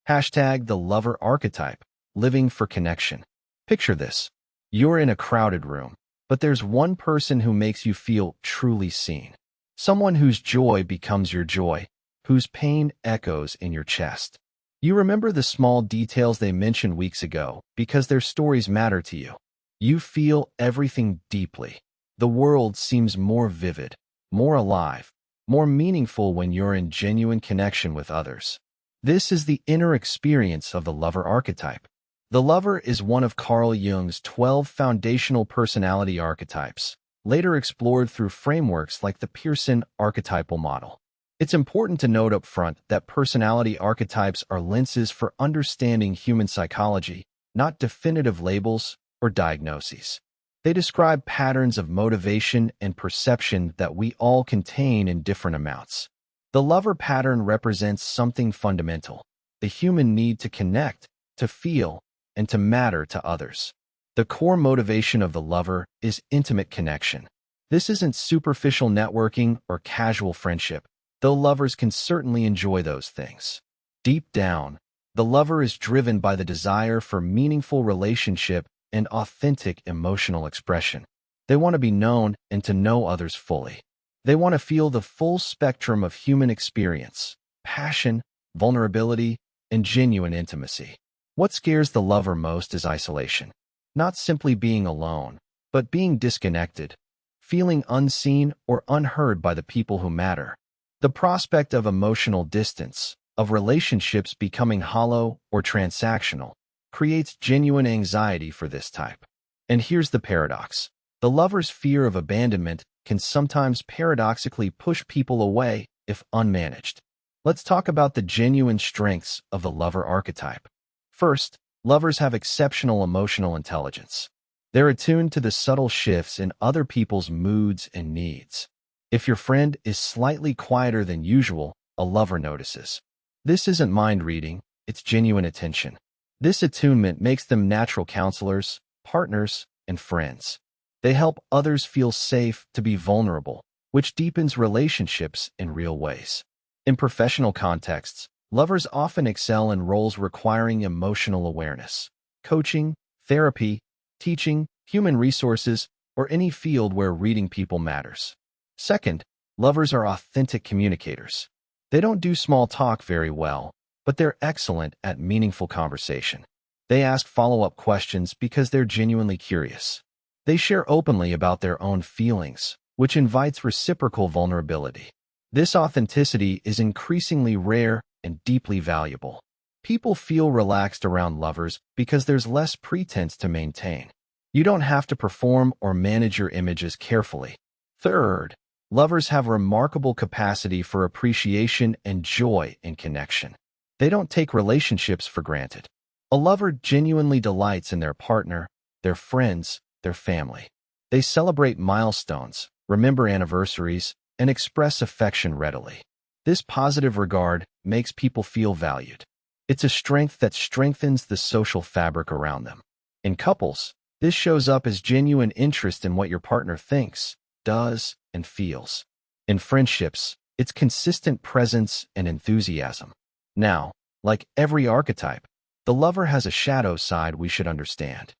Hashtag the lover archetype, living for connection. Picture this. You're in a crowded room, but there's one person who makes you feel truly seen. Someone whose joy becomes your joy, whose pain echoes in your chest. You remember the small details they mentioned weeks ago because their stories matter to you. You feel everything deeply. The world seems more vivid, more alive, more meaningful when you're in genuine connection with others. This is the inner experience of the lover archetype. The lover is one of Carl Jung's 12 foundational personality archetypes, later explored through frameworks like the Pearson archetypal model. It's important to note up front that personality archetypes are lenses for understanding human psychology, not definitive labels or diagnoses. They describe patterns of motivation and perception that we all contain in different amounts. The lover pattern represents something fundamental, the human need to connect, to feel, and to matter to others. The core motivation of the lover is intimate connection. This isn't superficial networking or casual friendship, though lovers can certainly enjoy those things. Deep down, the lover is driven by the desire for meaningful relationship and authentic emotional expression. They want to be known and to know others fully. They want to feel the full spectrum of human experience, passion, vulnerability, and genuine intimacy. What scares the lover most is isolation. Not simply being alone, but being disconnected, feeling unseen or unheard by the people who matter. The prospect of emotional distance, of relationships becoming hollow or transactional, creates genuine anxiety for this type. And here's the paradox. The lover's fear of abandonment can sometimes paradoxically push people away if unmanaged. Let's talk about the genuine strengths of the lover archetype. First, lovers have exceptional emotional intelligence. They're attuned to the subtle shifts in other people's moods and needs. If your friend is slightly quieter than usual, a lover notices. This isn't mind reading, it's genuine attention. This attunement makes them natural counselors, partners, and friends. They help others feel safe to be vulnerable, which deepens relationships in real ways. In professional contexts, lovers often excel in roles requiring emotional awareness. Coaching, therapy, teaching, human resources, or any field where reading people matters. Second, lovers are authentic communicators. They don't do small talk very well, but they're excellent at meaningful conversation. They ask follow-up questions because they're genuinely curious. They share openly about their own feelings, which invites reciprocal vulnerability. This authenticity is increasingly rare and deeply valuable. People feel relaxed around lovers because there's less pretense to maintain. You don't have to perform or manage your images carefully. Third, lovers have remarkable capacity for appreciation and joy in connection. They don't take relationships for granted. A lover genuinely delights in their partner, their friends, their family. They celebrate milestones, remember anniversaries, and express affection readily. This positive regard makes people feel valued. It's a strength that strengthens the social fabric around them. In couples, this shows up as genuine interest in what your partner thinks, does, and feels. In friendships, it's consistent presence and enthusiasm. Now, like every archetype, the lover has a shadow side we should understand.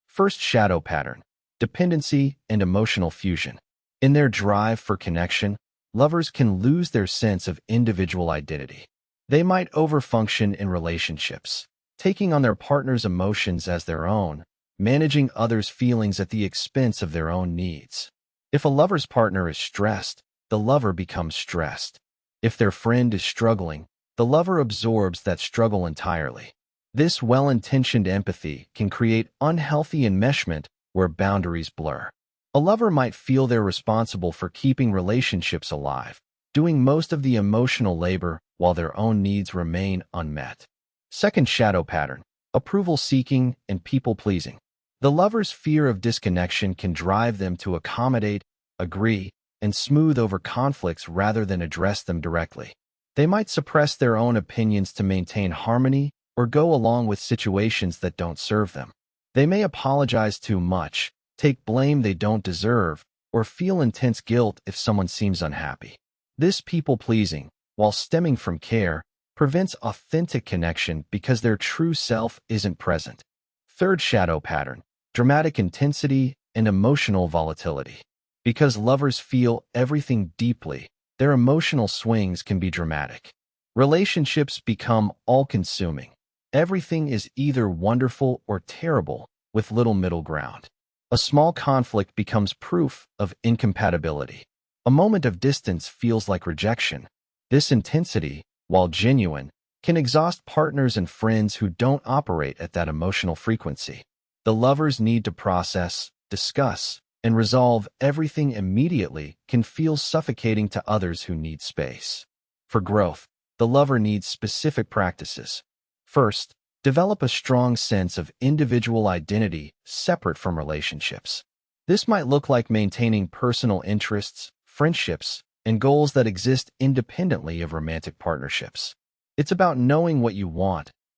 First shadow pattern, dependency and emotional fusion. In their drive for connection, lovers can lose their sense of individual identity. They might overfunction in relationships, taking on their partner's emotions as their own, managing others' feelings at the expense of their own needs. If a lover's partner is stressed, the lover becomes stressed. If their friend is struggling, the lover absorbs that struggle entirely. This well-intentioned empathy can create unhealthy enmeshment where boundaries blur. A lover might feel they're responsible for keeping relationships alive, doing most of the emotional labor while their own needs remain unmet. Second shadow pattern, approval-seeking and people-pleasing. The lover's fear of disconnection can drive them to accommodate, agree, and smooth over conflicts rather than address them directly. They might suppress their own opinions to maintain harmony or go along with situations that don't serve them. They may apologize too much, take blame they don't deserve, or feel intense guilt if someone seems unhappy. This people-pleasing, while stemming from care, prevents authentic connection because their true self isn't present. Third shadow pattern, dramatic intensity and emotional volatility. Because lovers feel everything deeply, their emotional swings can be dramatic. Relationships become all-consuming. Everything is either wonderful or terrible, with little middle ground. A small conflict becomes proof of incompatibility. A moment of distance feels like rejection. This intensity, while genuine, can exhaust partners and friends who don't operate at that emotional frequency. The lovers need to process, discuss, and resolve everything immediately can feel suffocating to others who need space. For growth, the lover needs specific practices. First, develop a strong sense of individual identity separate from relationships. This might look like maintaining personal interests, friendships, and goals that exist independently of romantic partnerships. It's about knowing what you want